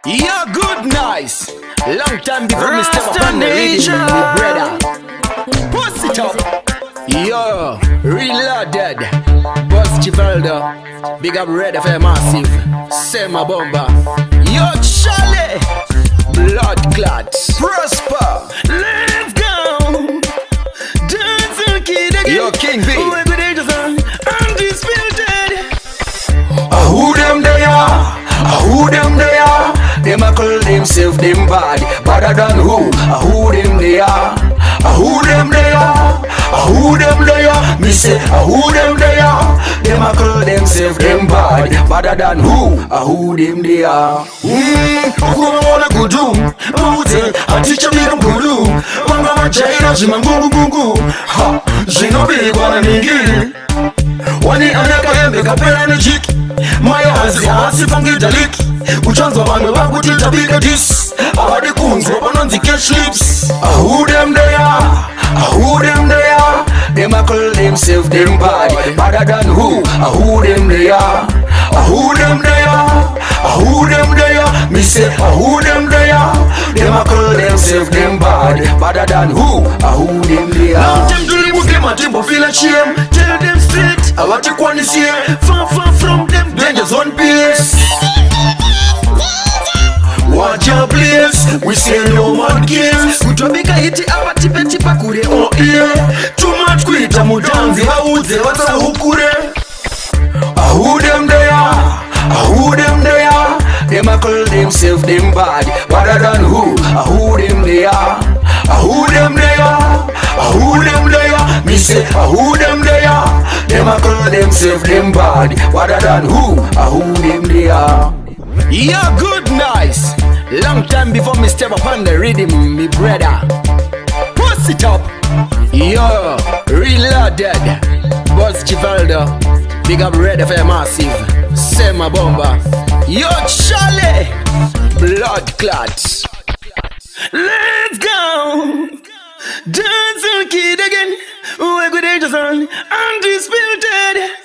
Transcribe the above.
You're good, nice. Long time before me step up Rasta on the rhythm, Nation. me brother. Puss it up. Yo, reloaded. Buzz Chivaldo. Big up Red FM Massive. Sema Bomba. Yo, Charlie. Blood clots. Prosper. Let's go. Dancing kid again. Yo, King B. We're good angels on undisputed. Who them they are? Who them they are? Them a call themselves them bad, better than who? Who them they are? Who them they are? Who them they are? Me say who them they are? Them a call themselves them bad, better than who? Who them they are? Who wanna go do? Mute, I teach me them go do. Wanga machaina jima ngungu. Ha, jino big wana mingi. Wani aneka yembe kapela ni jiki. Maya hazi fangi daliki. Uchanzo vanwe vangu titabika dis. Ahadi kunzo bananzi cash lips. Who them they are? Who them they are? Them a call themselves them bad, better than who? Who them they are? Who them they are? Who them they are? Me say who them they are? Them a call themselves them bad, better than who? Who them they Long are? time to remove them and tempo feel ashamed. Tell them straight, I want to go on this year. Far from them, dangers on pace. Watch your place, we say no man cares. Kutwabika hiti apa tipa kure oh yeah. Too much kuita mutanzi hauze wata hukure. Who them they are? Who them they are? Them a call themselves them bad, better than who? Who them they are? Who them they are? Who them they are? Me say who them they are? Them a call themselves them bad, better than who? Who them they are? You're good, nice. Long time before me step up on the rhythm, me brother. Puss it up. Yo, reloaded. Buzz Chivaldo. Big up Red FM Massive. Sema Bomba. Yo, Charlie. Blood clots. Let's go. Dancing kid again. We're good angels on undisputed.